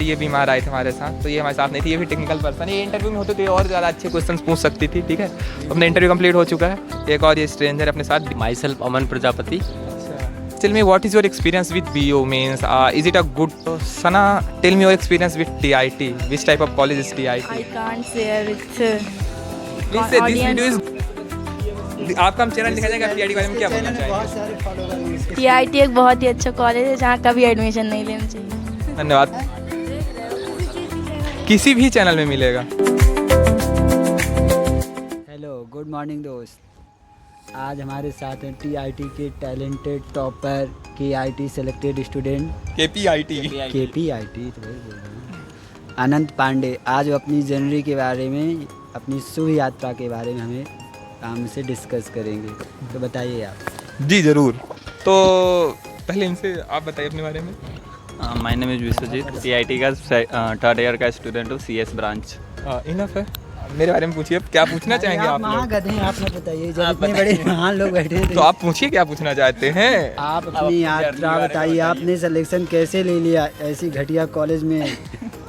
ये बीमार आए थे हमारे साथ, तो ये हमारे साथ नहीं थी, ये भी टेक्निकल पर्सन है। ये इंटरव्यू में होते तो ये और ज़्यादा अच्छे क्वेश्चंस पूछ सकती थी, ठीक है। अपना इंटरव्यू कंप्लीट हो चुका है। एक और ये स्ट्रेंजर अपने साथ। My self Aman Prajapati. Tell me what is your experience with BO means is it a good Sana, tell me your experience with TIT. Which type of college is TIT? I can't share with Please say this video is आपका हम channel दिखा जाएगा। TIT के बारे में क्या बोलना चाहेंगे? TIT एक बहुत ही अच्छा कॉलेज है जहाँ कभी एडमिशन नहीं लेना चाहिए। धन्यवाद। किसी भी चैनल में मिलेगा। हेलो, गुड मॉर्निंग दोस्त। आज हमारे साथ हैं TIT के talented topper KIT selected student KPIT तो वही बोल रहे हैं, अनंत पांडे। आज वो अपनी जर्नी के बारे में, अपनी शुभ यात्रा के बारे में हमें हमसे डिस्कस करेंगे। तो बताइए आप। जी ज़रूर। तो पहले इनसे आप बताइए अपने बारे में। My name is Vishwajeet, TIT का थर्ड ईयर का स्टूडेंट हूँ, CS ब्रांच। इनफ है। मेरे बारे में पूछिए, क्या पूछना चाहेंगे आप लोग? महागध हैं, आप ना बताइए। जब इतने बड़े महान लोग बैठे हैं तो आप पूछिए क्या पूछना चाहते हैं। आप अपनी यात्रा बताइए। आपने सिलेक्शन कैसे ले लिया ऐसी घटिया कॉलेज में?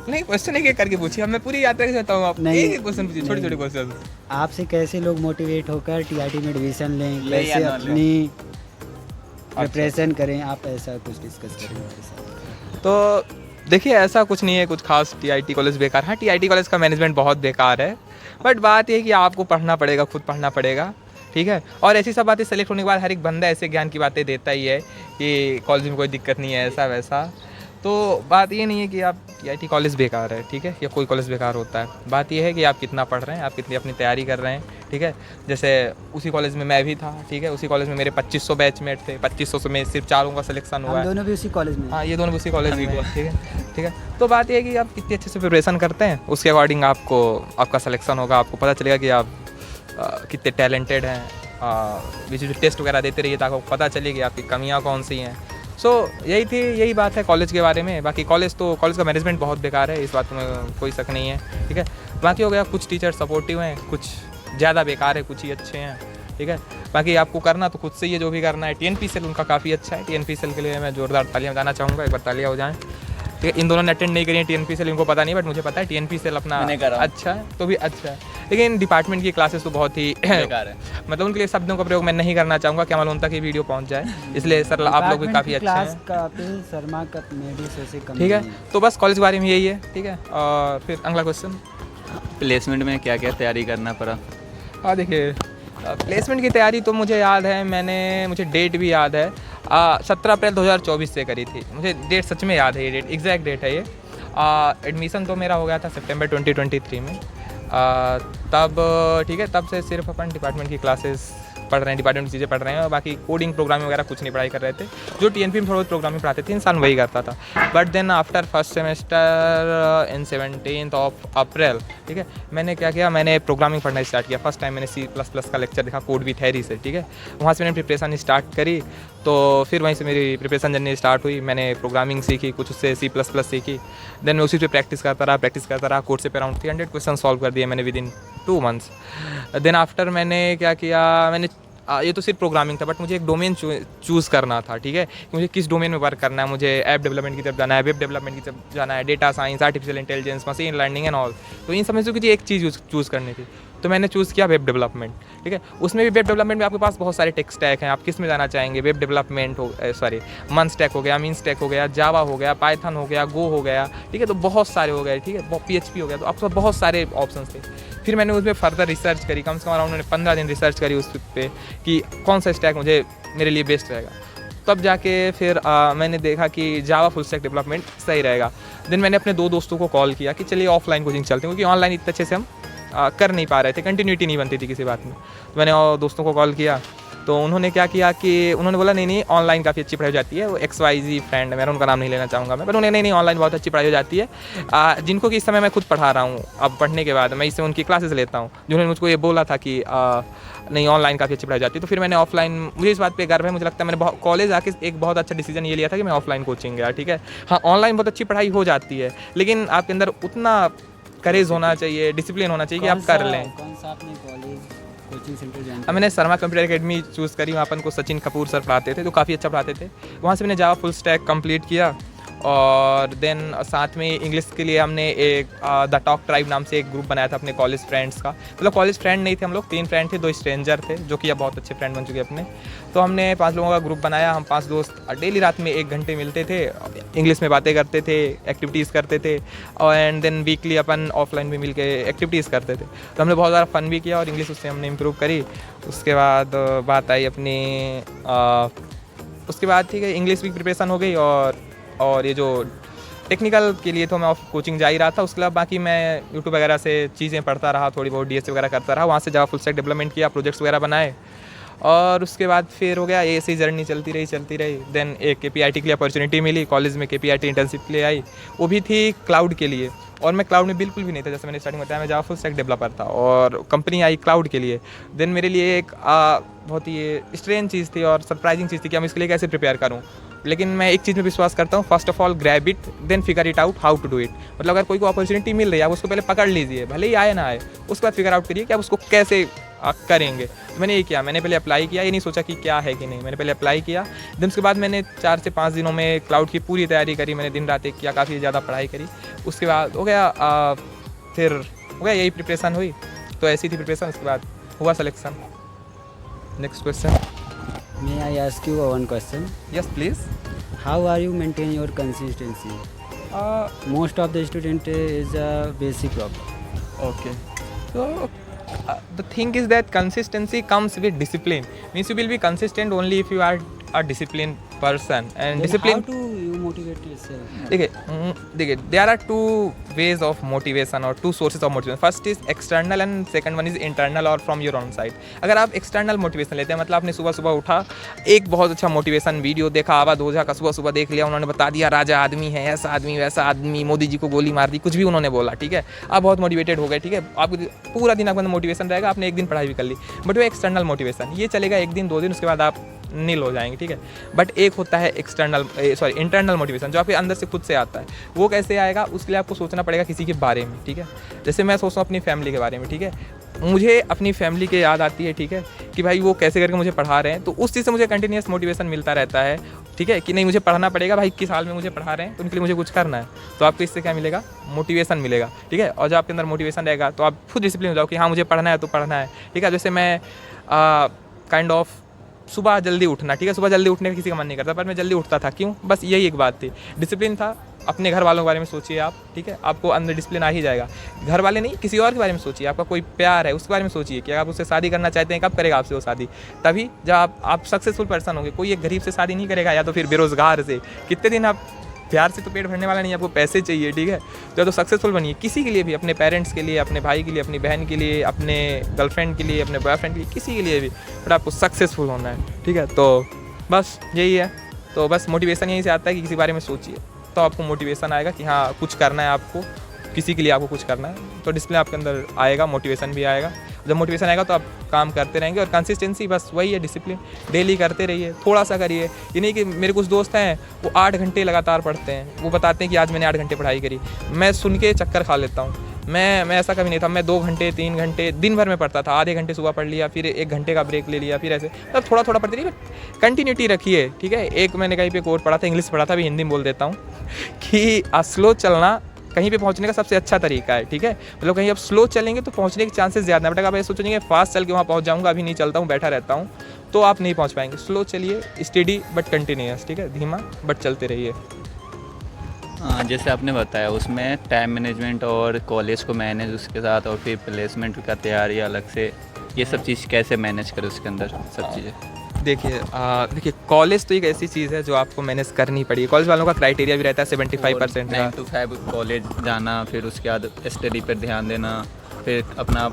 नहीं, क्वेश्चन एक करके पूछिए। मैं पूरी यात्रा के बताऊँ आप? नहीं, एक क्वेश्चन पूछिए, छोटे छोटे क्वेश्चन। आपसे कैसे लोग मोटिवेट होकर TIT में एडमिशन लें, ले कैसे या ना लें। अपनी प्रिपरेशन करें, आप ऐसा कुछ डिस्कस करें हमारे साथ। तो देखिए, ऐसा कुछ नहीं है कुछ खास TIT कॉलेज बेकार। हाँ, TIT कॉलेज का मैनेजमेंट बहुत बेकार है, बट बात ये है कि आपको पढ़ना पड़ेगा, खुद पढ़ना पड़ेगा, ठीक है। और ऐसी सब बातें सेलेक्ट होने के बाद हर एक बंदा ऐसे ज्ञान की बातें देता ही है कि कॉलेज में कोई दिक्कत नहीं है, ऐसा वैसा। तो बात ये नहीं है कि आप TIT कॉलेज बेकार है, ठीक है, या कोई कॉलेज बेकार होता है। बात ये है कि आप कितना पढ़ रहे हैं, आप कितनी अपनी तैयारी कर रहे हैं, ठीक है। जैसे उसी कॉलेज में मैं भी था, ठीक है। उसी कॉलेज में मेरे 2500 बैचमेट थे। 2500 में सिर्फ 4 का सिलेक्शन हुआ हम है। दोनों भी उसी कॉलेज में। हाँ, ये दोनों उसी कॉलेज में हैं, ठीक है, ठीक है। तो बात ये है कि आप कितनी अच्छे से प्रिपरेशन करते हैं, उसके अकॉर्डिंग आपको आपका सिलेक्शन होगा। आपको पता चलेगा कि आप कितने टैलेंटेड हैं। जो टेस्ट वगैरह देते रहिए ताकि आपको पता चले कि आपकी कमियाँ कौन सी हैं। सो यही बात है कॉलेज के बारे में। बाकी कॉलेज का मैनेजमेंट बहुत बेकार है, इस बात में कोई शक नहीं है, ठीक है। बाकी हो गया, कुछ टीचर सपोर्टिव हैं, कुछ ज़्यादा बेकार है, कुछ ही अच्छे हैं, ठीक है। बाकी आपको करना तो खुद से ही है, जो भी करना है। TNPSL उनका काफ़ी अच्छा है। TNPSL के लिए मैं ज़ोरदार तालियां बजाना चाहूँगा, एक बार तालियां हो जाएं, ठीक है। इन दोनों ने अटेंड नहीं करी है TNPSL, इनको पता नहीं, बट मुझे पता है TNPSL अपना अच्छा है, तो भी अच्छा है। लेकिन डिपार्टमेंट की क्लासेस तो बहुत ही बेकार है। मतलब उनके लिए शब्दों का प्रयोग मैं नहीं करना चाहूँगा, क्या मालूम तक ये वीडियो पहुँच जाए, इसलिए सर आप लोग भी काफ़ी अच्छे हैं, शर्मा का से कम ठीक है। तो बस कॉलेज के बारे में यही है, ठीक है। और फिर अगला क्वेश्चन, प्लेसमेंट में क्या क्या तैयारी करना पड़ा? हाँ देखिए, प्लेसमेंट की तैयारी तो मुझे याद है, मुझे डेट भी याद है, 17 अप्रैल 2024 से करी थी। मुझे डेट सच में याद है, ये डेट एग्जैक्ट डेट है ये। एडमिशन तो मेरा हो गया था सितंबर 2023 में। तब ठीक है, तब से सिर्फ अपन डिपार्टमेंट की क्लासेस पढ़ रहे हैं, डिपार्टमेंट की चीज़ें पढ़ रहे हैं, और बाकी कोडिंग प्रोग्रामिंग वगैरह कुछ नहीं पढ़ाई कर रहे थे। जो TNP में थोड़ा बहुत प्रोग्रामिंग पढ़ाते थे, इंसान वही करता था। But then after first semester in 17 April, ठीक है, मैंने क्या किया, मैंने प्रोग्रामिंग पढ़ना स्टार्ट किया। फर्स्ट टाइम मैंने C++ का लेक्चर देखा, कोड भी थ्योरी से, ठीक है। वहाँ से मैंने प्रिपरेशन स्टार्ट करी, तो फिर वहीं से मेरी प्रिपरेशन जर्नी स्टार्ट हुई। मैंने प्रोग्रामिंग सीखी, कुछ उससे C++ सीखी। देन मैं उसी पे प्रैक्टिस करता रहा। कोड से अराउंड 300 क्वेश्चन सॉल्व कर दिए मैंने within 2 months. Then after मैंने क्या किया, ये तो सिर्फ प्रोग्रामिंग था, बट मुझे एक डोमेन चूज़ करना था, ठीक है, कि मुझे किस डोमेन में वर्क करना है। मुझे ऐप डेवलपमेंट की तरफ जाना है, वेब डेवलपमेंट की तरफ जाना है, data science, artificial intelligence, machine learning and all. तो इन समझ से मुझे एक चीज़ चूज़ करनी थी, तो मैंने चूज़ किया वेब डेवलपमेंट, ठीक है। उसमें भी वेब डेवलपमेंट में आपके पास बहुत सारे टेक स्टैक हैं, आप किस में जाना चाहेंगे। वेब डेवलपमेंट मन स्टैक हो गया, मीन स्टैक हो गया, जावा हो गया, पाइथन हो गया, गो हो गया, ठीक है। तो बहुत सारे हो गए, ठीक है, PHP हो गया, तो आपके पास बहुत सारे ऑप्शन थे। फिर मैंने उसमें फर्दर रिसर्च करी, कम से कम अराउंड 15 दिन रिसर्च करी उस पे कि कौन सा स्टैक मेरे लिए बेस्ट रहेगा। तब जाके फिर मैंने देखा कि जावा फुल स्टैक डेवलपमेंट सही रहेगा। देन मैंने अपने 2 दोस्तों को कॉल किया कि चलिए ऑफलाइन कोचिंग चलते हैं, क्योंकि ऑनलाइन इतने अच्छे से हम कर नहीं पा रहे थे, कंटिन्यूटी नहीं बनती थी किसी बात में। तो मैंने दोस्तों को कॉल किया, तो उन्होंने क्या किया कि उन्होंने बोला नहीं ऑनलाइन काफ़ी अच्छी पढ़ाई हो जाती है। वो XYZ फ्रेंड है मेरा, उनका नाम नहीं लेना चाहूँगा मैं, बट उन्हें नहीं ऑनलाइन बहुत अच्छी पढ़ाई हो जाती है। जिनको कि इस समय मैं खुद पढ़ा रहा हूँ, अब पढ़ने के बाद मैं इससे उनकी क्लासेस लेता हूँ, जिन्होंने मुझको ये बोला था कि नहीं ऑनलाइन काफ़ी अच्छी पढ़ाई जाती है। तो फिर मैंने ऑफलाइन, मुझे इस बात पे गर्व है, मुझे लगता है मैंने कॉलेज आके एक बहुत अच्छा डिसीजन ये लिया था कि मैं ऑफलाइन कोचिंग गया, ठीक है। हाँ, ऑनलाइन बहुत अच्छी पढ़ाई हो जाती है, लेकिन आपके अंदर उतना करेज होना चाहिए, डिसिप्लिन होना चाहिए कि आप कर लें। कौन सा आपने कॉलेज कोचिंग सेंटर ज्वाइन अब मैंने शर्मा कंप्यूटर एकेडमी चूज़ करी, वहाँ अपन को सचिन कपूर सर पढ़ाते थे, तो काफ़ी अच्छा पढ़ाते थे। वहाँ से मैंने जावा फुल स्टैक कंप्लीट किया, और देन साथ में इंग्लिश के लिए हमने एक द टॉक ट्राइब नाम से एक ग्रुप बनाया था अपने कॉलेज फ्रेंड्स का। मतलब कॉलेज फ्रेंड नहीं थे हम लोग, 3 फ्रेंड थे, 2 स्ट्रेंजर थे जो कि अब बहुत अच्छे फ्रेंड बन चुके अपने। तो हमने 5 लोगों का ग्रुप बनाया, हम 5 दोस्त डेली रात में 1 घंटे मिलते थे, इंग्लिश में बातें करते थे, एक्टिविटीज़ करते थे, और एंड देन वीकली अपन ऑफलाइन भी मिल के एक्टिविटीज़ करते थे। तो हमने बहुत ज़्यादा फन भी किया और इंग्लिश उससे हमने इम्प्रूव करी। उसके बाद बात आई अपनी उसके बाद ठीक है इंग्लिश की प्रिपरेशन हो गई, और ये जो टेक्निकल के लिए तो मैं कोचिंग जा ही रहा था। उसके अलावा बाकी मैं यूट्यूब वगैरह से चीज़ें पढ़ता रहा, थोड़ी बहुत डीएसए वगैरह करता रहा, वहाँ से जावा फुल स्टैक डेवलपमेंट किया, प्रोजेक्ट्स वगैरह बनाए, और उसके बाद फिर हो गया ऐसी जर्नी चलती रही। देन एक KPIT के लिए अपॉर्चुनिटी मिली, कॉलेज में KPIT इंटर्नशिप के लिए आई, वो भी थी क्लाउड के लिए, और मैं क्लाउड में बिल्कुल भी नहीं था। जैसे मैंने स्टार्टिंग में बताया, मैं जावा फुल स्टैक डेवलपर था, और कंपनी आई क्लाउड के लिए। देन मेरे लिए एक बहुत ही स्ट्रेंज चीज़ थी और सरप्राइजिंग चीज़ थी कि मैं इसके लिए कैसे प्रिपेयर करूँ। लेकिन मैं एक चीज़ में विश्वास करता हूँ, first of all grab it then figure it out how to do it. मतलब अगर कोई को अपॉर्चुनिटी मिल रही है, आप उसको पहले पकड़ लीजिए, भले ही आए ना आए, उसके बाद फिगर आउट करिए कि आप उसको कैसे करेंगे। तो मैंने ये किया, मैंने पहले अप्लाई किया, ये नहीं सोचा कि क्या है कि नहीं, मैंने पहले अप्लाई किया। देन उसके बाद मैंने 4 से 5 दिनों में क्लाउड की पूरी तैयारी करी, मैंने दिन रात एक किया, काफ़ी ज़्यादा पढ़ाई करी। उसके बाद हो गया फिर हो गया यही प्रिपरेशन हुई, तो ऐसी थी प्रिपरेशन। उसके बाद हुआ selection. Next question. May I ask you one question? Yes please. How are you maintain your consistency? Most of the student is a basic problem. Okay. So the thing is that consistency comes with discipline. Means you will be consistent only if you are a disciplined person. And Then discipline. how do you motivate yourself? देखिए there are 2 ways of motivation or 2 sources of motivation. First is external and second one is internal or from your own side. अगर आप external motivation लेते हैं, मतलब आपने सुबह सुबह उठा, एक बहुत अच्छा मोटिवेशन वीडियो देखा, आवाज़ ओझा का सुबह सुबह देख लिया, उन्होंने बता दिया राजा आदमी है, ऐसा आदमी वैसा आदमी, मोदी जी को गोली मार दी, कुछ भी उन्होंने बोला, ठीक है, आप बहुत मोटिवेटेड हो गए, ठीक है, आपको पूरा दिन आपके अंदर मोटिवेशन रहेगा, आपने एक दिन पढ़ाई भी कर ली, बट वो एक्सटर्नल मोटिवेशन, ये चलेगा 1 दिन 2 दिन, उसके बाद आप नील हो जाएंगे, ठीक है। बट एक होता है इंटरनल मोटिवेशन, जो आपके अंदर से खुद से आता है। वो कैसे आएगा, उसके लिए आपको सोचना पड़ेगा किसी के बारे में, ठीक है। जैसे मैं सोचता हूँ अपनी फैमिली के बारे में, ठीक है, मुझे अपनी फैमिली की याद आती है, ठीक है, कि भाई वो कैसे करके मुझे पढ़ा रहे हैं, तो उस चीज़ से मुझे कंटिन्यूस मोटिवेशन मिलता रहता है, ठीक है, कि नहीं मुझे पढ़ना पड़ेगा, भाई 21 साल में मुझे पढ़ा रहे हैं, तो उनके लिए मुझे कुछ करना है, तो आपको इससे क्या मिलेगा, मोटिवेशन मिलेगा, ठीक है। और जब आपके अंदर मोटिवेशन रहेगा तो आप खुद डिसिप्लिन हो जाओ कि हाँ मुझे पढ़ना है तो पढ़ना है, ठीक है। जैसे मैं काइंड ऑफ सुबह जल्दी उठना, ठीक है, सुबह जल्दी उठने का किसी का मन नहीं करता, पर मैं जल्दी उठता था, क्यों, बस यही एक बात थी, डिसिप्लिन था। अपने घर वालों के बारे में सोचिए आप, ठीक है, आपको अंदर डिसिप्लिन आ ही जाएगा। घर वाले नहीं, किसी और के बारे में सोचिए, आपका कोई प्यार है उसके बारे में सोचिए कि आप उससे शादी करना चाहते हैं, कब करेगा आपसे वो शादी, तभी जब आप सक्सेसफुल पर्सन होंगे। कोई एक गरीब से शादी नहीं करेगा, या तो फिर बेरोजगार से, कितने दिन आप प्यार से तो पेट भरने वाला नहीं, आपको पैसे चाहिए, ठीक है, तो सक्सेसफुल बनिए किसी के लिए भी, अपने पेरेंट्स के लिए, अपने भाई के लिए, अपनी बहन के लिए, अपने गर्लफ्रेंड के लिए, अपने बॉयफ्रेंड के लिए, किसी के लिए भी, बट आपको सक्सेसफुल होना है, ठीक है। तो बस यही है, तो बस मोटिवेशन यहीं से आता है कि किसी बारे में सोचिए, तो आपको मोटिवेशन आएगा कि हाँ कुछ करना है आपको, किसी के लिए आपको कुछ करना है, तो डिसिप्लिन आपके अंदर आएगा, मोटिवेशन भी आएगा। जब मोटिवेशन आएगा तो आप काम करते रहेंगे, और कंसिस्टेंसी बस वही है, डिसिप्लिन डेली करते रहिए, थोड़ा सा करिए। ये नहीं कि मेरे कुछ दोस्त हैं वो 8 घंटे लगातार पढ़ते हैं, वो बताते हैं कि आज मैंने 8 घंटे पढ़ाई करी, मैं सुन के चक्कर खा लेता हूँ। मैं ऐसा कभी नहीं था, मैं 2 घंटे 3 घंटे दिन भर में पढ़ता था, आधे घंटे सुबह पढ़ लिया, फिर 1 घंटे का ब्रेक ले लिया, फिर ऐसे मतलब थोड़ा थोड़ा पढ़ते रहिए, कंटिन्यूटी रखिए, ठीक है। एक मैंने कहीं पे कोट पढ़ा था, इंग्लिश पढ़ा था, अभी हिंदी में बोल देता हूँ कि स्लो चलना कहीं पे पहुंचने का सबसे अच्छा तरीका है, ठीक है। मतलब कहीं आप स्लो चलेंगे तो पहुंचने के चांसेस ज़्यादा है, बट अगर आप सोचेंगे फास्ट चल के वहाँ पहुंच जाऊँगा, अभी नहीं चलता हूँ, बैठा रहता हूँ, तो आप नहीं पहुँच पाएंगे। स्लो चलिए, स्टेडी बट कंटिन्यूअस, ठीक है, धीमा बट चलते रहिए। जैसे आपने बताया उसमें टाइम मैनेजमेंट और कॉलेज को मैनेज उसके साथ, और फिर प्लेसमेंट का तैयारी अलग से, ये सब चीज़ कैसे मैनेज करें उसके अंदर सब चीज़ें। देखिए कॉलेज तो एक ऐसी चीज़ है जो आपको मैनेज करनी पड़ेगी। कॉलेज वालों का क्राइटेरिया भी रहता है 75% 9 to 5 कॉलेज जाना, फिर उसके बाद स्टडी पर ध्यान देना, फिर अपना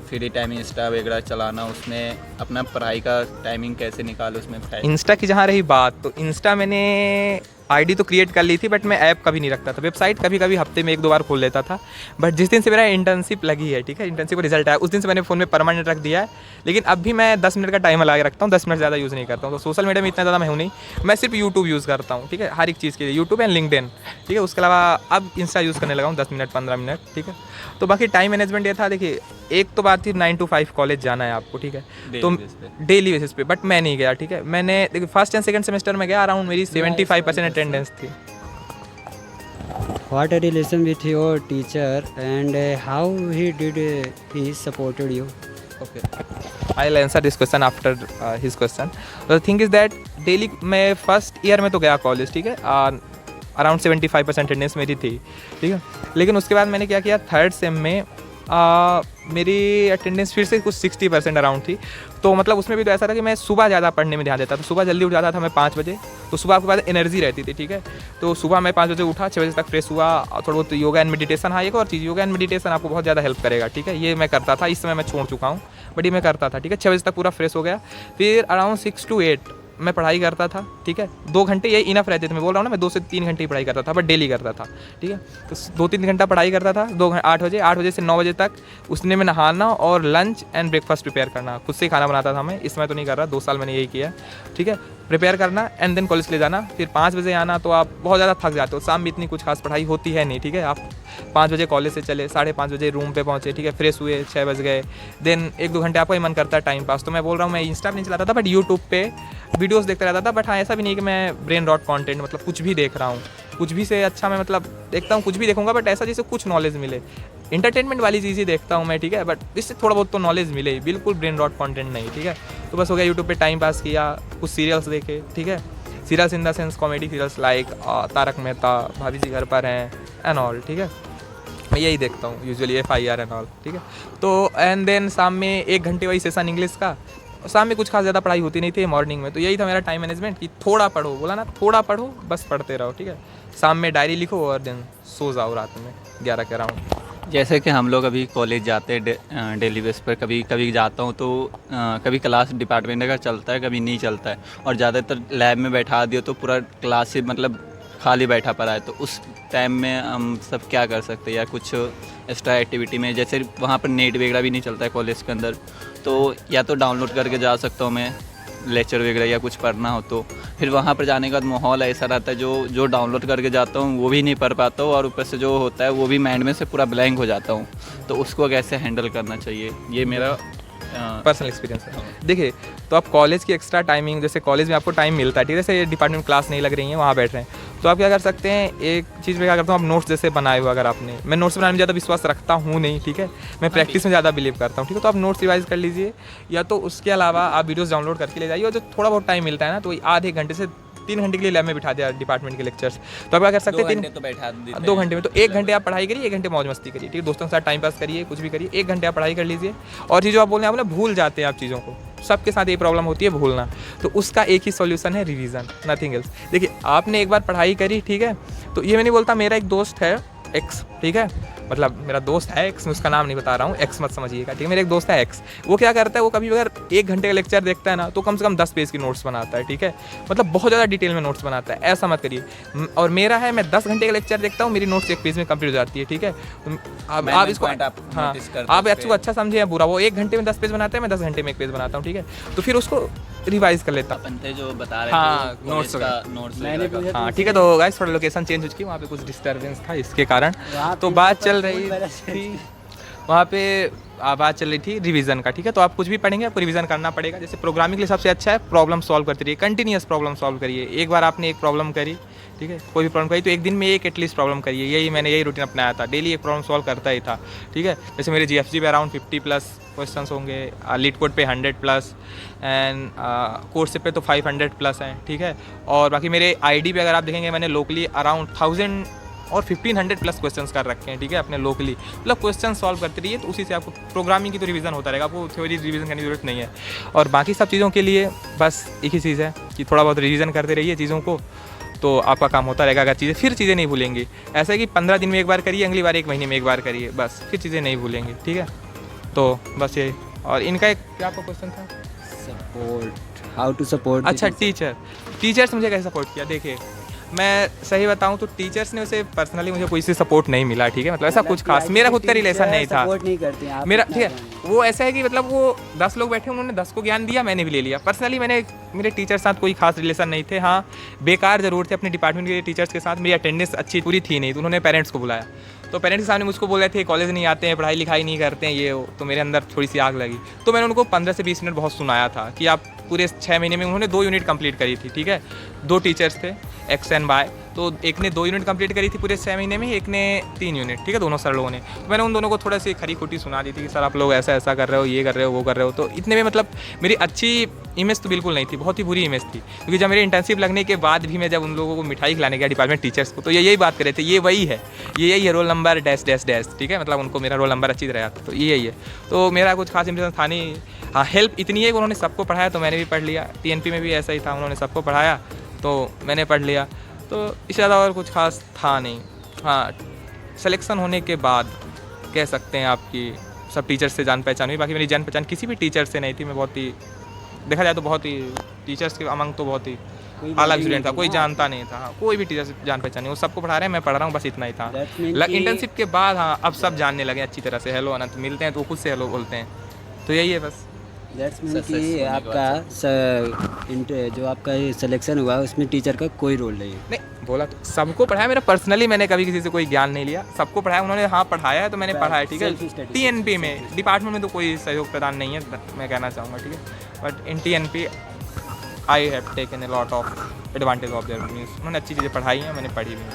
फ्री टाइम इंस्टा वगैरह चलाना, उसमें अपना पढ़ाई का टाइमिंग कैसे निकालो उसमें। इंस्टा की जहाँ रही बात, तो इंस्टा मैंने आईडी तो क्रिएट कर ली थी, बट मैं ऐप कभी नहीं रखता था। वेबसाइट कभी कभी हफ्ते में 1-2 बार खोल लेता था, बट जिस दिन से मेरा इंटर्नशिप लगी है, ठीक है, इंटर्नशिप का रिजल्ट आया, उस दिन से मैंने फ़ोन में परमानेंट रख दिया है। लेकिन अब भी मैं 10 मिनट का टाइमर लगा के रखता हूँ, 10 मिनट ज़्यादा यूज़ नहीं करता हूँ। तो सोशल मीडिया में इतना ज़्यादा मैं हूँ नहीं, मैं सिर्फ यूट्यूब यूज़ करता हूँ, ठीक है, हर एक चीज़ के लिए यूट्यूब एंड लिंक्डइन, ठीक है। उसके अलावा अब इंस्टा यूज़ करने लगा हूँ 10 मिनट 15 मिनट, ठीक है। तो बाकी टाइम मैनेजमेंट ये था, देखिए एक तो बात थी 9 to 5 कॉलेज जाना है आपको, ठीक है, तो डेली बेसिस पे, बट मैं नहीं गया, ठीक है। मैंने देखिए फर्स्ट एंड सेकंड सेमेस्टर में गया, अराउंड मेरी 75% अटेंडेंस थी। What a relation with your teacher and how he supported you? Okay, I'll answer this question after his question. The thing is that daily मैं फर्स्ट ईयर में तो गया college, ठीक है, अराउंड 75% अटेंडेंस मेरी थी, ठीक है। लेकिन उसके बाद मैंने क्या किया, थर्ड सेम में मेरी अटेंडेंस फिर से कुछ 60% अराउंड थी। तो मतलब उसमें भी तो ऐसा था कि मैं सुबह ज़्यादा पढ़ने में ध्यान देता था। सुबह जल्दी उठ जाता था मैं 5 बजे, तो सुबह आपके पास एनर्जी रहती थी, ठीक है। तो सुबह मैं 5 बजे उठा, 6 बजे तक फ्रेश हुआ, थोड़ा बहुत योगा एंड मेडिटेशन। हाँ, एक और चीज़, योगा एंड मेडिटेशन आपको बहुत ज़्यादा हेल्प करेगा, ठीक है। ये मैं करता था, इस समय मैं छोड़ चुका हूँ, बट ये मैं करता था, ठीक है। 6 बजे तक पूरा फ्रेश हो गया, फिर अराउंड 6 to 8 मैं पढ़ाई करता था, ठीक है। 2 घंटे ये इनफ रहते थे, मैं बोल रहा हूँ ना, मैं 2 से 3 घंटे ही पढ़ाई करता था, बट डेली करता था, ठीक है। तो 2-3 घंटा पढ़ाई करता था, 8 बजे से 9 बजे तक उसने में नहाना और लंच एंड ब्रेकफास्ट प्रिपेयर करना, खुद से खाना बनाता था मैं। इस समय तो नहीं कर रहा, 2 साल मैंने यही किया, ठीक है। प्रिपेयर करना एंड देन कॉलेज ले जाना, फिर 5 बजे आना। तो आप बहुत ज़्यादा थक जाते हो, शाम में इतनी कुछ खास पढ़ाई होती है नहीं, ठीक है। आप 5 बजे कॉलेज से चले, 5:30 बजे रूम पे पहुँचे, ठीक है, फ्रेश हुए, 6 बज गए। देन 1-2 घंटे आपका ही मन करता है टाइम पास। तो मैं बोल रहा हूँ, मैं इंस्टा नहीं चलाता था, बट यूट्यूब पे वीडियोस देखता रहता था। बट हाँ, ऐसा भी नहीं कि मैं ब्रेन रॉट कंटेंट मतलब कुछ भी देख रहा हूँ, कुछ भी से अच्छा मैं मतलब देखता हूँ, कुछ भी देखूंगा, बट ऐसा जिससे कुछ नॉलेज मिले, इंटरटेनमेंट वाली चीज़ ही देखता हूँ मैं, ठीक है। बट इससे थोड़ा बहुत तो नॉलेज मिले, बिल्कुल ब्रेन रॉट कंटेंट नहीं, ठीक है। तो बस हो गया, यूट्यूब पे टाइम पास किया, कुछ सीरियल्स देखे, ठीक है। Serials in the sense comedy serials like Tarak Mehta, Bhabhi ji घर पर हैं एंड ऑल, ठीक है। मैं यही देखता हूँ यूजुअली, FIR एंड ऑल, ठीक है। तो एंड देन शाम में 1 घंटे वही सेशन इंग्लिश का। शाम में कुछ खास ज़्यादा पढ़ाई होती नहीं थी, मॉर्निंग में तो यही था मेरा टाइम मैनेजमेंट कि थोड़ा पढ़ो, बोला ना, थोड़ा पढ़ो, बस पढ़ते रहो, ठीक है। शाम में डायरी लिखो और देन सो जाओ रात में 11 के अराउंड। जैसे कि हम लोग अभी कॉलेज जाते हैं डेली बेस पर, कभी कभी जाता हूँ तो कभी क्लास डिपार्टमेंट का चलता है, कभी नहीं चलता है, और ज़्यादातर लैब में बैठा दियो तो पूरा क्लास से मतलब खाली बैठा पड़ा है। तो उस टाइम में हम सब क्या कर सकते हैं, या कुछ एक्स्ट्रा एक्टिविटी में, जैसे वहाँ पर नेट वगैरह भी नहीं चलता है कॉलेज के अंदर, तो या तो डाउनलोड करके जा सकता हूँ मैं लेक्चर वगैरह, या कुछ पढ़ना हो तो फिर वहाँ पर जाने के बाद माहौल ऐसा रहता है, जो डाउनलोड करके जाता हूँ वो भी नहीं पढ़ पाता हूँ, और ऊपर से जो होता है वो भी माइंड में से पूरा ब्लैंक हो जाता हूँ। तो उसको कैसे हैंडल करना चाहिए, ये मेरा पर्सनल एक्सपीरियंस है। देखिए, तो आप कॉलेज की एक्स्ट्रा टाइमिंग, जैसे कॉलेज में आपको टाइम मिलता है, ठीक है, जैसे डिपार्टमेंट क्लास नहीं लग रही है, वहाँ बैठ रहे हैं, तो आप क्या कर सकते हैं, एक चीज़ में क्या करता हूँ, आप नोट्स जैसे बनाए हो, अगर आपने, मैं नोट्स बनाने में ज़्यादा विश्वास रखता हूँ नहीं, ठीक है, मैं प्रैक्टिस में ज़्यादा बिलीव करता हूँ, ठीक है। तो आप नोट्स रिवाइज कर लीजिए, या तो उसके अलावा आप वीडियोज़ डाउनलोड करके ले जाइए, और जो थोड़ा बहुत टाइम मिलता है ना, तो आधे घंटे से 3 घंटे के लिए लैब में बिठा दिया डिपार्टमेंट के लेक्चर्स, तो आप क्या कर सकते हैं, 2 घंटे में, तो 1 घंटे आप पढ़ाई करिए, 1 घंटे मौज मस्ती करिए, ठीक है, दोस्तों के साथ टाइम पास करिए, कुछ भी करिए, 1 घंटे आप पढ़ाई कर लीजिए। और चीज़ जो आप बोल रहे हैं, आप ना भूल जाते हैं आप चीज़ों को, सबके साथ ये प्रॉब्लम होती है, भूलना। तो उसका एक ही सॉल्यूशन है, रिवीजन, नथिंग एल्स। देखिए, आपने एक बार पढ़ाई करी, ठीक है, तो ये मैं नहीं बोलता, मेरा एक दोस्त है एक्स, ठीक है, मतलब मेरा दोस्त है एक्स, मैं उसका नाम नहीं बता रहा हूँ, एक्स मत समझिएगा, ठीक है। मेरा एक दोस्त है एक्स, वो क्या करता है, वो कभी अगर 1 घंटे का लेक्चर देखता है ना, तो कम से कम 10 पेज की नोट्स बनाता है, ठीक है, मतलब बहुत ज़्यादा डिटेल में नोट्स बनाता है, ऐसा मत करिए। और मेरा है, मैं 10 घंटे का लेक्चर देखता हूँ, मेरी नोट्स 1 पेज में कंप्लीट हो जाती है, ठीक है। आप इसको, हाँ, आप इसको अच्छा समझे या बुरा, वो 1 घंटे में 10 पेज बनाता है, मैं 10 घंटे में 1 पेज बनाता हूँ, ठीक है। तो फिर उसको रिवाइज कर लेता हूँ, जो बता रहे हाँ, नोट्स हाँ, ठीक है। तो गाइस, थोड़ा लोकेशन चेंज हो चुकी है, वहाँ पे कुछ डिस्टर्बेंस था, इसके कारण तो बात चल रही थी, वहाँ पे बात चल रही थी रिवीजन का, ठीक है। तो आप कुछ भी पढ़ेंगे, आपको रिवीजन करना पड़ेगा। जैसे प्रोग्रामिंग के लिए सबसे अच्छा है प्रॉब्लम सॉल्व करते रहिए, कंटिन्यूस प्रॉब्लम सॉल्व करिए। एक बार आपने एक प्रॉब्लम करी, ठीक है, कोई भी प्रॉब्लम करी, तो एक दिन में एक एटलीस्ट प्रॉब्लम करिए। मैंने रूटीन अपनाया था, डेली एक प्रॉब्लम सॉल्व करता ही था, ठीक है। जैसे मेरे GFG पे अराउंड 50+ क्वेश्चंस होंगे, लीड कोड पे 100+ एंड कोर्स पे तो 500+ हैं, ठीक है। और बाकी मेरे ID पे अगर आप देखेंगे, मैंने लोकली अराउंड 1000 और 1500+ क्वेश्चंस कर रखे हैं, ठीक है, अपने लोकली। मतलब क्वेश्चन सॉल्व करते रहिए, तो उसी से आपको प्रोग्रामिंग की तो रिवीजन होता रहेगा, आपको थ्योरी रिवीजन करने की जरूरत नहीं है। और बाकी सब चीज़ों के लिए बस एक ही चीज़ है कि थोड़ा बहुत रिवीजन करते रहिए चीज़ों को, तो आपका काम होता रहेगा। अगर चीज़ें नहीं भूलेंगी, ऐसा है कि 15 दिन में एक बार करिए, अगली बार 1 महीने में एक बार करिए, बस फिर चीज़ें नहीं भूलेंगे, ठीक है। तो बस ये, और इनका एक क्या आपका क्वेश्चन था, सपोर्ट, हाउ टू सपोर्ट। अच्छा, टीचर्स मुझे कैसे सपोर्ट किया। देखिए, मैं सही बताऊं तो टीचर्स ने उसे पर्सनली मुझे कोई से सपोर्ट नहीं मिला, ठीक है, मतलब ऐसा कुछ खास मेरा खुद का रिलेशन नहीं था, सपोर्ट नहीं करते हैं आप, मेरा, ठीक है। वो ऐसा है कि मतलब वो 10 लोग बैठे, उन्होंने 10 को ज्ञान दिया, मैंने भी ले लिया। पर्सनली मेरे टीचर साथ कोई खास रिलेशन नहीं थे। हाँ, बेकार ज़रूर थे अपने डिपार्टमेंट के टीचर्स के साथ, मेरी अटेंडेंस अच्छी पूरी थी नहीं, तो उन्होंने पेरेंट्स को बुलाया, तो पेरेंट्स के सामने मुझको बोल रहे थे कॉलेज नहीं आते हैं, पढ़ाई लिखाई नहीं करते हैं, ये वो, तो मेरे अंदर थोड़ी सी आग लगी। तो मैंने उनको 15 से 20 मिनट बहुत सुनाया था कि आप पूरे 6 महीने में, उन्होंने 2 यूनिट कंप्लीट करी थी, ठीक है, 2 टीचर्स थे, एक्स एंड वाई। तो एक ने 2 यूनिट कंप्लीट करी थी पूरे 6 महीने में, एक ने 3 यूनिट, ठीक है, दोनों सर लोगों ने। तो मैंने उन दोनों को थोड़ा सी खरी खोटी सुना दी थी कि सर आप लोग ऐसा ऐसा कर रहे हो, ये कर रहे हो, वो कर रहे हो। तो इतने में मतलब मेरी अच्छी इमेज तो बिल्कुल नहीं थी, बहुत ही बुरी इमेज थी। क्योंकि जब मेरी इंटर्नशिप लगने के बाद भी मैं जब उन लोगों को मिठाई खिलाने गया डिपार्टमेंट टीचर्स को, तो ये यही बात कर रहे थे, ये वही है, ये यही है roll number dash dash dash, ठीक है, मतलब उनको मेरा रोल नंबर अच्छी तरह आता, तो ये यही है। तो मेरा कुछ खास इंप्रेशन था नहीं। हाँ, हेल्प इतनी है कि उन्होंने सबको पढ़ाया तो मैंने भी पढ़ लिया। TNP में भी ऐसा ही था, उन्होंने सबको पढ़ाया तो मैंने पढ़ लिया। तो इससे ज़्यादा और कुछ खास था नहीं। हाँ, सिलेक्शन होने के बाद कह सकते हैं आपकी सब टीचर्स से जान पहचान हुई। बाकी मेरी जान पहचान किसी भी टीचर से नहीं थी। मैं बहुत ही, देखा जाए तो बहुत ही टीचर्स के अमंग तो बहुत ही अलग स्टूडेंट था, कोई जानता नहीं था। हाँ, कोई भी टीचर से जान पहचान नहीं, वो सबको पढ़ा रहे हैं, मैं पढ़ रहा हूँ, बस इतना ही था। इंटर्नशिप के बाद हाँ अब सब जानने लगे अच्छी तरह से। हेलो अनंत, मिलते हैं तो खुद से हेलो बोलते हैं, तो यही है बस। दैट्स मीन कि आपका जो आपका सिलेक्शन हुआ उसमें टीचर का कोई रोल नहीं है। नहीं बोला तो सबको पढ़ाया, मेरा पर्सनली मैंने कभी किसी से कोई ज्ञान नहीं लिया, सबको पढ़ाया उन्होंने। हाँ पढ़ाया है तो मैंने पढ़ाया, ठीक है। TNP में डिपार्टमेंट में तो कोई सहयोग प्रदान नहीं है, मैं कहना चाहूँगा, ठीक है। But in TNP I have taken a lot of advantage of their means, उन्होंने अच्छी चीज़ें पढ़ाई हैं, मैंने पढ़ी भी हैं।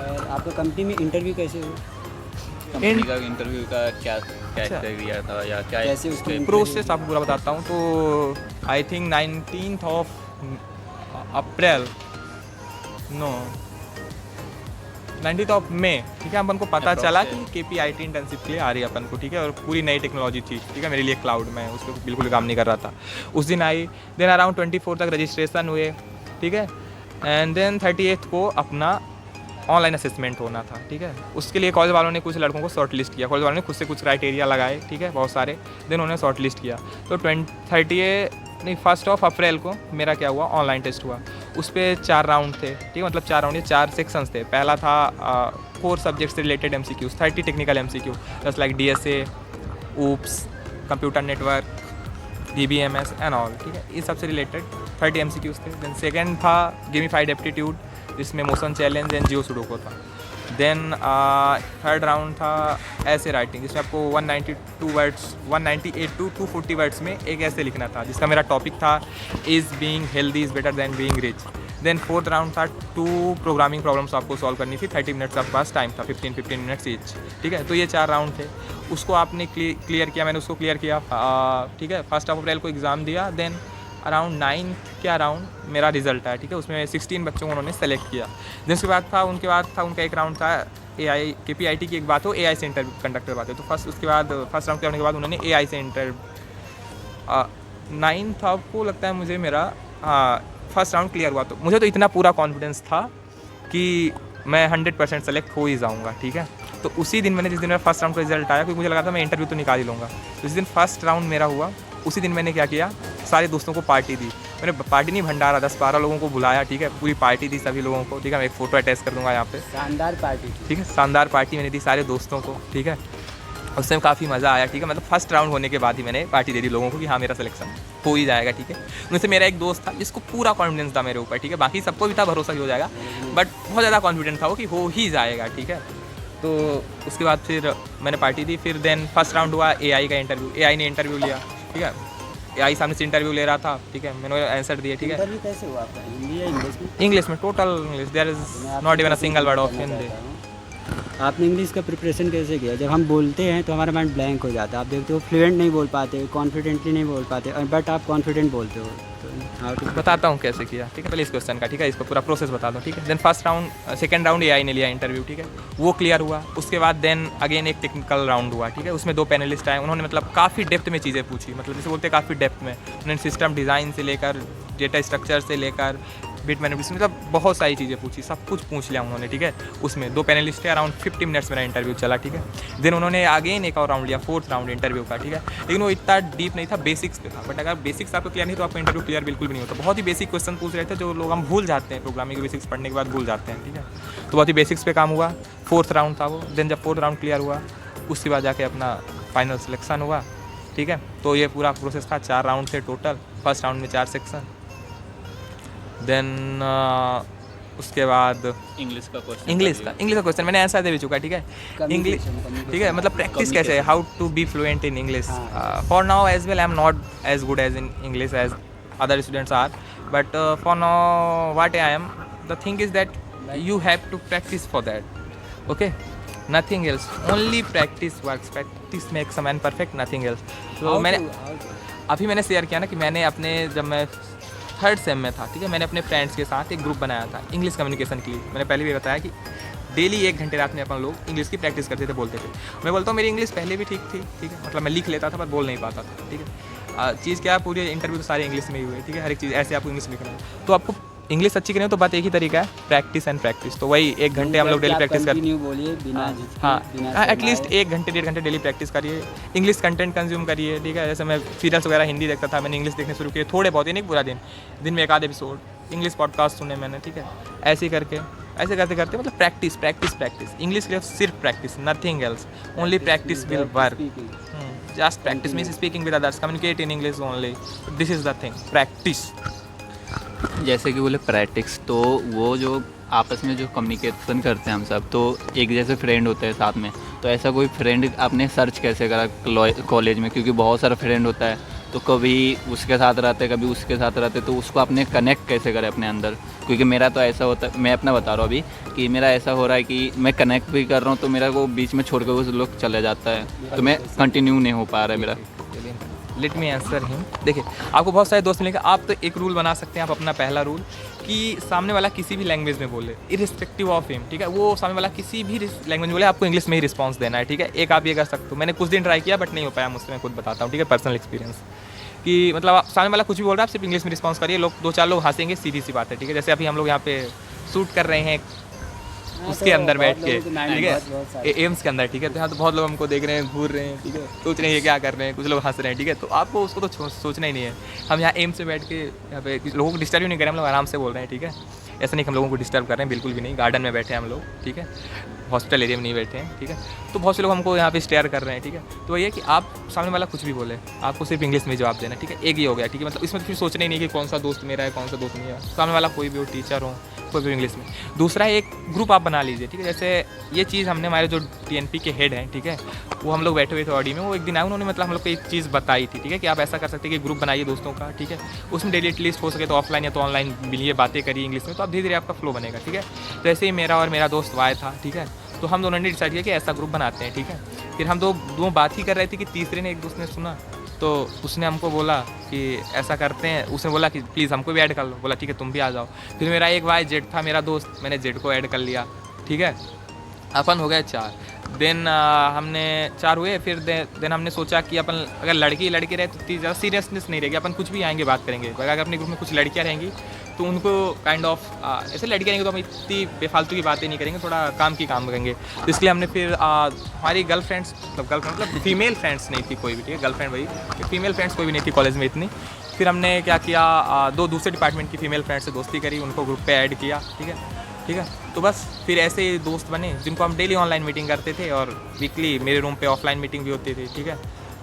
और आपका कंपनी में इंटरव्यू कैसे हुआ? कंपनी का इंटरव्यू का क्या क्राइटेरिया था या क्या कैसे उसको प्रोसेस आपको पूरा बताता हूँ। तो I think 19th of April, no 19th of May, ठीक है, अपन को पता चला कि KPIT इंटर्नशिप के लिए आ रही है अपन को, ठीक है। और पूरी नई टेक्नोलॉजी थी, ठीक है, मेरे लिए क्लाउड में उस पर बिल्कुल काम नहीं कर रहा था। उस दिन आई, देन अराउंड 24 तक रजिस्ट्रेशन हुए, ठीक है। एंड देन 38 को अपना ऑनलाइन असेसमेंट होना था, ठीक है। उसके लिए कॉलेज वालों ने कुछ लड़कों को शॉर्ट लिस्ट किया, कॉलेज वालों ने खुद से कुछ क्राइटेरिया लगाए, ठीक है, बहुत सारे, देन उन्होंने शॉर्ट लिस्ट किया। तो 1st ऑफ अप्रैल को मेरा क्या हुआ, ऑनलाइन टेस्ट हुआ। उस पर 4 राउंड थे, ठीक है, मतलब 4 राउंड ये 4 सेक्शंस थे। पहला था 4 सब्जेक्ट से related MCQs, 30 technical MCQ just like DSA, oops, computer network, DBMS and all, ठीक है, इस सबसे रिलेटेड 30 MCQs थे। देन सेकेंड था गेमिफाइड एप्टीट्यूड, जिसमें motion challenge and Jio Sudoku था। देन थर्ड राउंड था ऐसे राइटिंग, जिसमें आपको 192 वर्ड्स, 198 to 240 वर्ड्स में एक ऐसे लिखना था, जिसका मेरा टॉपिक था is being healthy is better than being rich. Then fourth round था 2 प्रोग्रामिंग प्रॉब्लम्स आपको सॉल्व करनी थी, 30 मिनट्स आपके पास टाइम था, 15 मिनट्स ईच, ठीक है। तो ये 4 राउंड थे, उसको आपने क्लियर किया, मैंने उसको क्लियर किया, ठीक है। 1 अप्रैल को एग्ज़ाम दिया। देन अराउंड 9 के अराउंड मेरा रिजल्ट आया, ठीक है, उसमें 16 बच्चों को उन्होंने सेलेक्ट किया। देन उसके बाद था उनका एक राउंड था AI KPIT की एक बात हो, AI से इंटरव्यू कंडक्ट करवाते। तो फर्स्ट राउंड करने के बाद उन्होंने AI से इंटरव्यू 9th आपको लगता है मुझे मेरा फर्स्ट राउंड क्लियर हुआ। तो मुझे तो इतना पूरा कॉन्फिडेंस था कि मैं 100% सेलेक्ट हो ही जाऊँगा, ठीक है। तो उसी दिन मैंने, जिस दिन मेरा फर्स्ट राउंड का रिजल्ट आया, क्योंकि मुझे लगा था मैं इंटरव्यू तो निकाल ही लूँगा, तो जिस दिन फर्स्ट राउंड मेरा हुआ उसी दिन मैंने क्या किया, सारे दोस्तों को पार्टी दी। मैंने पार्टी नहीं, भंडारा, 10-12 लोगों को बुलाया, ठीक है, पूरी पार्टी दी सभी लोगों को, ठीक है। मैं एक फ़ोटो अटैच कर दूँगा यहाँ पे, शानदार पार्टी, ठीक है, शानदार पार्टी मैंने दी सारे दोस्तों को, ठीक है। उसमें काफ़ी मज़ा आया, ठीक है। मतलब फर्स्ट राउंड होने के बाद ही मैंने पार्टी दे दी लोगों को कि हाँ मेरा सिलेक्शन हो ही जाएगा, ठीक है। उनसे मेरा एक दोस्त था जिसको पूरा कॉन्फिडेंस था मेरे ऊपर, ठीक है, बाकी सबको भी था भरोसा कि हो जाएगा, बट बहुत ज़्यादा कॉन्फिडेंट था वो कि हो ही जाएगा, ठीक है। तो उसके बाद फिर मैंने पार्टी दी। फिर देन फर्स्ट राउंड हुआ AI का इंटरव्यू, AI ने इंटरव्यू लिया, ठीक है। AI सामने से इंटरव्यू ले रहा था, ठीक है, मैंने आंसर दिए, ठीक है। इंटरव्यू कैसे हुआ आपका, हिंदी या इंग्लिश में? इंग्लिश में, total English, there is not even a single word of Hindi. आपने इंग्लिश का प्रिपरेशन कैसे किया? जब हम बोलते हैं तो हमारा माइंड ब्लैंक हो जाता है, आप देखते हो फ्लुएंट नहीं बोल पाते, कॉन्फिडेंटली नहीं बोल पाते, और बट आप कॉन्फिडेंट बोलते हो। तो हाउ टू बताता हूँ कैसे किया, ठीक है। पहले इस क्वेश्चन का, ठीक है, इसको पूरा प्रोसेस बता दो, ठीक है। देन सेकंड राउंड AI ने लिया इंटरव्यू, ठीक है, वो क्लियर हुआ। उसके बाद देन अगेन एक टेक्निकल राउंड हुआ, ठीक है, उसमें 2 पैनलिस्ट आए, उन्होंने मतलब काफ़ी डेप्थ में चीज़ें पूछी, मतलब जैसे बोलते हैं काफ़ी डेप्थ में, उन्होंने सिस्टम डिज़ाइन से लेकर डेटा स्ट्रक्चर से लेकर बिट मैनिपुलेशन, मतलब बहुत सारी चीज़ें पूछी, सब कुछ पूछ लिया उन्होंने, ठीक है। उसमें 2 पैनलिस्ट थे, अराउंड 50 मिनट्स मेरा इंटरव्यू चला, ठीक है। देन उन्होंने अगेन एक और राउंड लिया, 4th राउंड इंटरव्यू का, ठीक है, लेकिन वो इतना डीप नहीं था, बेसिक्स पे था। बट अगर बेसिक्स आपको क्लियर नहीं तो आपका इंटरव्यू क्लियर बिल्कुल भी नहीं होता। बहुत ही बेसिक क्वेश्चन पूछ रहे थे जो लोग हम भूल जाते हैं, प्रोग्रामिंग के बेसिक्स पढ़ने के बाद भूल जाते हैं, ठीक है। तो बहुत ही बेसिक्स पे काम हुआ, 4th राउंड था वो। देन जब 4th राउंड क्लियर हुआ उसके बाद जाके अपना फाइनल सिलेक्शन हुआ, ठीक है। तो ये पूरा प्रोसेस था, 4 राउंड थे टोटल, फर्स्ट राउंड में 4 सेक्शन। देन उसके बाद इंग्लिश का क्वेश्चन मैंने आंसर दे भी चुका, ठीक है। इंग्लिश, ठीक है, मतलब प्रैक्टिस कैसे है, how to be fluent in English. For now as well I am not as good as in English as other students are, but for now what I am, the thing is that you have to practice for that, okay, nothing else, only practice works, practice makes a man perfect, nothing else. तो मैंने अभी मैंने share किया ना कि मैंने अपने जब मैं 3rd सेम में था, ठीक है, मैंने अपने फ्रेंड्स के साथ एक ग्रुप बनाया था इंग्लिश कम्युनिकेशन के लिए। मैंने पहले भी बताया कि डेली 1 घंटे रात में अपन लोग इंग्लिश की प्रैक्टिस करते थे, बोलते थे। मैं बोलता हूँ मेरी इंग्लिश पहले भी ठीक थी, ठीक है, मतलब मैं लिख लेता था पर बोल नहीं पाता था, ठीक है। चीज़ क्या है, पूरी इंटरव्यू तो सारे इंग्लिश में ही हुए, ठीक है, हर एक चीज़ ऐसे आपको इंग्लिश में लिखना है। तो आपको इंग्लिश अच्छी करनी हो तो बात एक ही तरीका है, प्रैक्टिस एंड प्रैक्टिस। तो वही 1 घंटे हम लोग डेली प्रैक्टिस करते बोलिए बिना हाँ, एटलीस्ट 1 घंटे 1.5 घंटे डेली प्रैक्टिस करिए, इंग्लिश कंटेंट कंज्यूम करिए, ठीक है। जैसे मैं सीरियल्स वगैरह हिंदी देखता था, मैंने इंग्लिश देखने शुरू किए थोड़े बहुत, ये नहीं पूरा दिन में 1 आध एपिसोड इंग्लिश पॉडकास्ट सुने मैंने, ठीक है। ऐसे ही करके ऐसे करते करते मतलब प्रैक्टिस प्रैक्टिस प्रैक्टिस, इंग्लिश के लिए सिर्फ practice, nothing else, only practice will work. Just practice means speaking with others, communicate in English only, this is the thing, practice. जैसे कि बोले प्रैक्टिस, तो वो जो आपस में जो कम्युनिकेशन करते हैं हम सब, तो एक जैसे फ्रेंड होते हैं साथ में, तो ऐसा कोई फ्रेंड आपने सर्च कैसे करा कॉलेज में? क्योंकि बहुत सारा फ्रेंड होता है, तो कभी उसके साथ रहते कभी उसके साथ रहते, तो उसको आपने कनेक्ट कैसे करें अपने अंदर? क्योंकि मेरा तो ऐसा होता है, मैं अपना बता रहा हूँ अभी, कि मेरा ऐसा हो रहा है कि मैं कनेक्ट भी कर रहा हूँ तो मेरा को बीच में छोड़ कर उस लोग चले जाता है, तो मैं कंटिन्यू नहीं हो पा रहा है मेरा। Let me answer him. देखिए, आपको बहुत सारे दोस्त मिलेंगे, आप तो एक रूल बना सकते हैं, आप अपना पहला रूल, कि सामने वाला किसी भी लैंग्वेज में बोले, इरिस्पेक्टिव ऑफ हिम, ठीक है, वो सामने वाला किसी भी लैंग्वेज में बोले, आपको इंग्लिश में ही रिस्पॉन्स देना है, ठीक है। एक आप ये कर सकते हो, मैंने कुछ दिन ट्राई किया बट नहीं हो पाया मुझसे, मैं खुद बताता हूँ, ठीक है, पर्सनल एक्सपीरियंस, कि मतलब आप सामने वाला कुछ भी बोल रहा है, आप सिर्फ इंग्लिश में रिस्पॉन्स करिए, लोग 2-4 लोग हंसेंगे, सीधी सी बात है, ठीक है। जैसे अभी हम लोग यहाँ पे शूट कर रहे हैं उसके अंदर बैठ के, ठीक है, एम्स के अंदर, ठीक है, तो यहाँ तो बहुत लोग हमको देख रहे हैं, घूर रहे हैं, ठीक है, सोच रहे हैं ये क्या कर रहे हैं, कुछ लोग हंस रहे हैं, ठीक है। तो आपको उसको तो सोचना ही नहीं है। हम यहाँ एम्स में बैठ के यहाँ पे लोगों को डिस्टर्ब ही नहीं कर रहे, हम लोग आराम से बोल रहे हैं, ठीक है। ऐसा नहीं कि हम लोगों को डिस्टर्ब कर रहे हैं, बिल्कुल भी नहीं। गार्डन में बैठे हैं हम लोग, ठीक है, हॉस्पिटल एरिया में नहीं बैठे हैं, ठीक है। तो बहुत से लोग हमको यहाँ पे स्टेयर कर रहे हैं, ठीक है। तो ये है कि आप सामने वाला कुछ भी बोले, आपको सिर्फ इंग्लिश में जवाब देना, ठीक है। एक ही हो गया, ठीक है, मतलब इसमें फिर सोचना ही नहीं कि कौन सा दोस्त मेरा है, कौन सा दोस्त नहीं है, सामने वाला कोई भी हो, टीचर हो, कोई भी इंग्लिश में। दूसरा, एक ग्रुप आप बना लीजिए, ठीक है। जैसे ये चीज़ हमने हमारे जो TNP के हेड हैं, ठीक है, वो हम लोग बैठे हुए थे ऑडी में, वो एक दिन आए, उन्होंने मतलब हम लोग को एक चीज़ बताई थी, ठीक है, कि आप ऐसा कर सकते हैं कि ग्रुप बनाइए दोस्तों का, ठीक है, उसमें डेली एटलीस्ट हो सके तो ऑफलाइन या तो ऑनलाइन मिलिए, बातें करिए इंग्लिश में, तो आप धीरे धीरे आपका फ्लो बनेगा, ठीक है। तो ऐसे ही मेरा और मेरा दोस्त वाय था, ठीक है, तो हम दोनों ने डिसाइड किया कि ऐसा ग्रुप बनाते हैं, ठीक है। फिर हम दो बात ही कर रहे थे कि तीसरे ने, एक दोस्त ने सुना, तो उसने हमको बोला कि ऐसा करते हैं, उसने बोला कि प्लीज़ हमको भी ऐड कर लो, बोला ठीक है तुम भी आ जाओ। फिर मेरा एक वाई जेड था मेरा दोस्त, मैंने जेड को ऐड कर लिया, ठीक है, अपन हो गए 4। देन हमने 4 हुए, फिर देन हमने सोचा कि अपन अगर लड़की रहे तो ज़्यादा सीरियसनेस नहीं रहेगी, अपन कुछ भी आएंगे बात करेंगे। अगर अपने ग्रुप में कुछ लड़कियाँ रहेंगी तो उनको काइंड ऑफ ऐसे लड़कियाँ रहेंगी तो हम इतनी बेफालतू की बातें नहीं करेंगे, थोड़ा काम करेंगे। तो इसलिए हमने फिर हमारी गर्लफ्रेंड्स मतलब फीमेल फ्रेंड्स नहीं थी कोई भी, ठीक है, गर्लफ्रेंड वही, फीमेल फ्रेंड्स कोई भी नहीं थी कॉलेज में इतनी। फिर हमने क्या किया, 2 दूसरे डिपार्टमेंट की फीमेल फ्रेंड्स से दोस्ती करी, उनको ग्रुप पे ऐड किया, ठीक है। तो बस फिर ऐसे ही दोस्त बने जिनको हम डेली ऑनलाइन मीटिंग करते थे और वीकली मेरे रूम पे ऑफलाइन मीटिंग भी होती थी, ठीक है।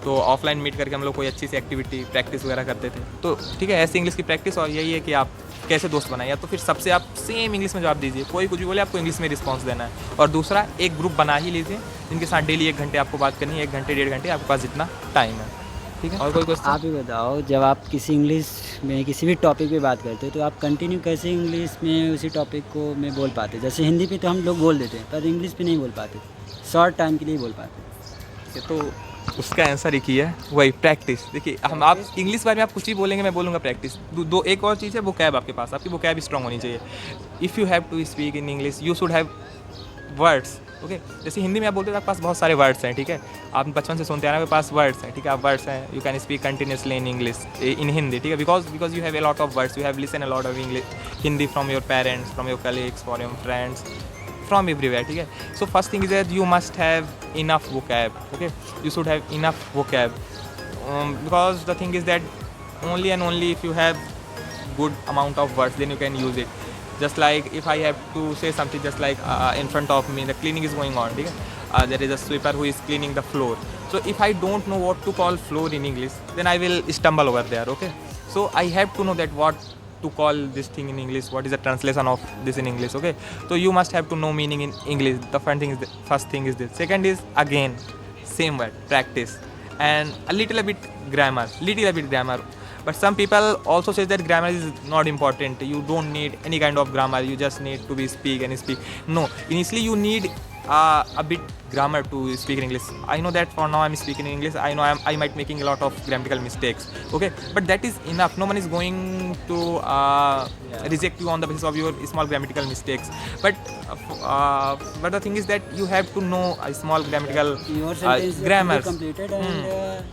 तो ऑफलाइन मीट करके हम लोग कोई अच्छी सी एक्टिविटी प्रैक्टिस वगैरह करते थे, तो ठीक है, ऐसे इंग्लिश की प्रैक्टिस। और यही है कि आप कैसे दोस्त बनाए, या तो फिर सबसे आप सेम इंग्लिश में जवाब दीजिए, कोई कुछ भी बोले आपको इंग्लिश में रिस्पॉन्स देना है। और दूसरा, एक ग्रुप बना ही लीजिए जिनके साथ डेली 1 घंटे आपको बात करनी है, 1 घंटे 1.5 घंटे आपके पास जितना टाइम है, ठीक है। और कोई क्वेश्चन? आप ही बताओ, जब आप किसी इंग्लिश में किसी भी टॉपिक पे बात करते हो तो आप कंटिन्यू कैसे इंग्लिश में उसी टॉपिक को में बोल पाते? जैसे हिंदी पे तो हम लोग बोल देते हैं पर इंग्लिश पे नहीं बोल पाते, शॉर्ट टाइम के लिए बोल पाते। तो उसका आंसर एक ही है, वही प्रैक्टिस। देखिए, हम आप इंग्लिश बारे में आप कुछ ही बोलेंगे, मैं बोलूँगा प्रैक्टिस। दो एक और चीज़ है, वो कैब आपके पास, आपकी वो कैब स्ट्रॉन्ग होनी चाहिए। If you have to speak in English you should have words, okay. जैसे हिंदी में आप बोलते हो आपके पास बहुत सारे वर्ड्स हैं, ठीक है, आप बचपन से सुनते आ रहे हैं, आपके पास वर्ड्स हैं, ठीक है, आप वर्ड्स हैं, you can speak continuously in English, in Hindi, ठीक है, because you have a lot of words, you have listen a lot of English Hindi from your parents, from your colleagues, from your friends, from everywhere, ठीक है। So first thing is that you must have enough vocab, okay, you should have enough vocab, because the thing is that only and only if you have good amount of words then you can use it. Just like if I have to say something, just like in front of me the cleaning is going on, ठीक है, there is a sweeper who is cleaning the floor, so if I don't know what to call floor in English then I will stumble over there, okay. So I have to know that what to call this thing in English, what is the translation of this in English, okay. So you must have to know meaning in English. The first thing is this. Second is again same word, practice, and a little bit grammar. But some people also say that grammar is not important. You don't need any kind of grammar. You just need to be speak and speak. No, initially you need a bit grammar to speak in English. I know that for now I'm speaking in English. I know I might making a lot of grammatical mistakes. Okay, but that is enough. No one is going to reject you on the basis of your small grammatical mistakes. But the thing is that you have to know a small grammatical Your sentence grammar. completed and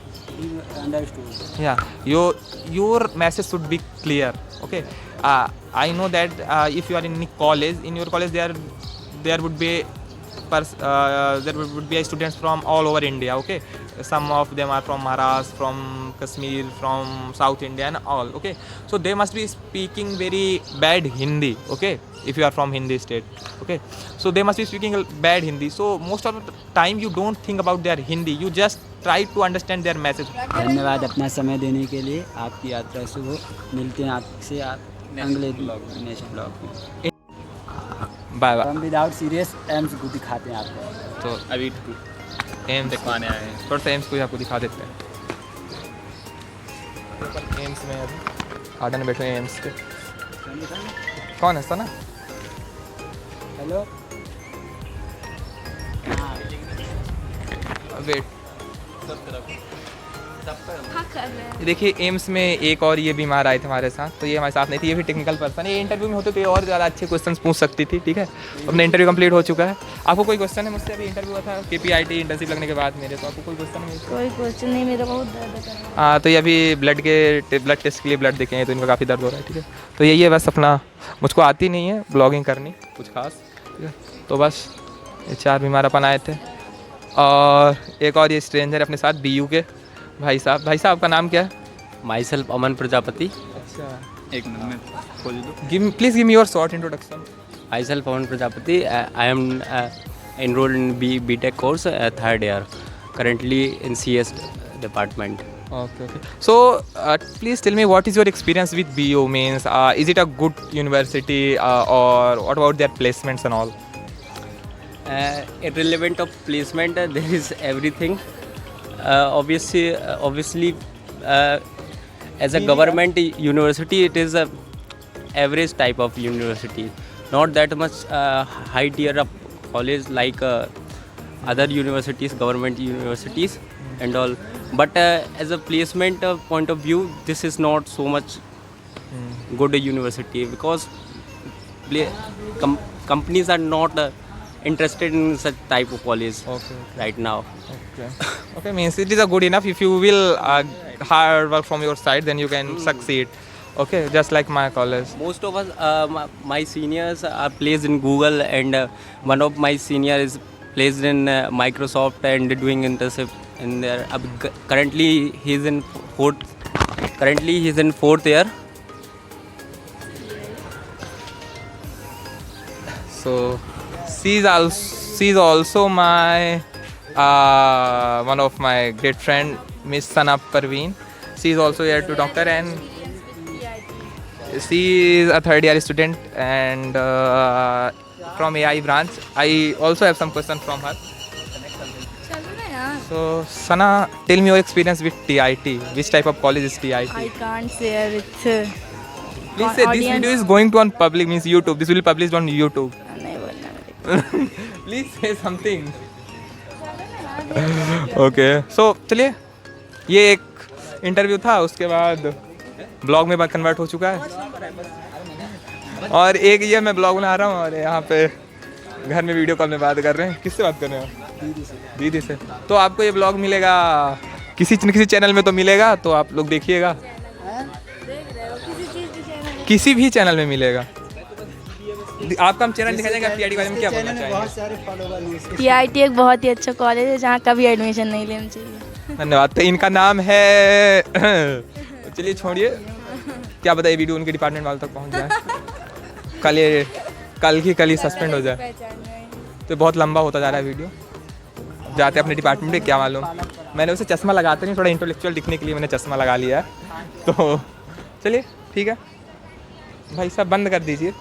you understood. Yeah, your message should be clear. Okay, I know that if you are in college, in your college there would be students from all over India. Okay, some of them are from Maharashtra, from Kashmir, from South India and all. Okay, so they must be speaking very bad Hindi. Okay, if you are from Hindi state. Okay, so they must be speaking bad Hindi. So most of the time you don't think about their Hindi. You just try to understand their message. धन्यवाद अपना समय देने के लिए। आपकी यात्रा शुभ हो। मिलते हैं आपसे अगले नेक्स्ट ब्लॉग में। Bye bye. हम विदाउट सीरियस एम्स को दिखाते हैं आपको। तो अभी एम्स दिखवाने आए हैं। थोड़ा सा एम्स को आपको दिखा देते हैं। एम्स में अभी गार्डन में बैठे हैं एम्स के। कौन है सना? हेलो। वेट, देखिए एम्स में एक और ये बीमार आए थे हमारे साथ, तो ये हमारे साथ नहीं थी, ये भी टेक्निकल पर्सन है। ये इंटरव्यू में होते तो ये और ज़्यादा अच्छे क्वेश्चंस पूछ सकती थी। ठीक है, अपना इंटरव्यू कंप्लीट हो चुका है। आपको कोई क्वेश्चन है मुझसे? अभी इंटरव्यू हुआ था KPIT इंटर्नशिप लगने के बाद मेरे, तो आपको कोई क्वेश्चन है? कोई क्वेश्चन नहीं, मेरा बहुत दर्द कर रहा है। हाँ, तो ये अभी ब्लड टेस्ट के लिए ब्लड देखें, तो इनका काफ़ी दर्द हो रहा है। ठीक है, तो यही है बस। अपना मुझको आती नहीं है ब्लॉगिंग करनी कुछ खास। ठीक है, तो बस ये 4 बीमार अपन आए थे और एक और ये स्ट्रेंजर अपने साथ BU के भाई साहब। भाई साहब, आपका नाम क्या है? माई सेल्फ अमन प्रजापति। अच्छा, एक मिनट में खोल दो। Please give me your short introduction. My self Aman Prajapati. I am enrolled in BTech course, third year, currently in CS department. Okay. So please tell me, what is your experience with BU? Means is it a good university or what about their placements and all? Irrelevant of placement, there is everything. Obviously, as a government university, it is a average type of university, not that much high tier of college like other universities, government universities and all. But as a placement point of view, this is not so much good university, because companies are not interested in such type of college right now. Okay, means it is a good enough. If you will hard work from your side, then you can succeed. Okay, just like my college. Most of us, my seniors are placed in Google, and one of my senior is placed in Microsoft and doing internship in there. Currently he's in fourth year. So she's also my one of my great friend, Miss Sana Parveen. She is also here to doctor, and she is a third year student and from AI branch. I also have some questions from her. So Sana, tell me your experience with TIT. Which type of college is TIT? I can't share with Please say this video is going to on public, means YouTube. This will be published on YouTube. नहीं बोलना मेरे को। Please say something. Okay. So चलिए, ये एक interview था, उसके बाद ब्लॉग में कन्वर्ट हो चुका है, और एक ये मैं ब्लॉग बना रहा हूँ और यहाँ पे घर में वीडियो कॉल में बात कर रहे हैं। किससे बात कर रहे हैं? दीदी से। तो आपको ये ब्लॉग मिलेगा किसी चैनल में तो मिलेगा, तो आप लोग देखिएगा, किसी भी चैनल में मिलेगा। आपका हम चैनल दिखा जाएगा। TIT के बारे में क्या बोलना चाहेंगे? TIT एक बहुत ही अच्छा कॉलेज है जहाँ कभी एडमिशन नहीं लेना चाहिए। धन्यवाद। तो इनका नाम है चलिए छोड़िए, क्या बताइए, वीडियो उनके डिपार्टमेंट वालों तक पहुंच जाए, कल ही सस्पेंड हो जाए, तो बहुत लंबा होता जा रहा है वीडियो। जाते अपने डिपार्टमेंट में, क्या मालूम, मैंने उसे चश्मा लगाते नहीं, थोड़ा इंटेलेक्चुअल दिखने के लिए मैंने चश्मा लगा लिया है। तो चलिए ठीक है भाई साहब, बंद कर दीजिए।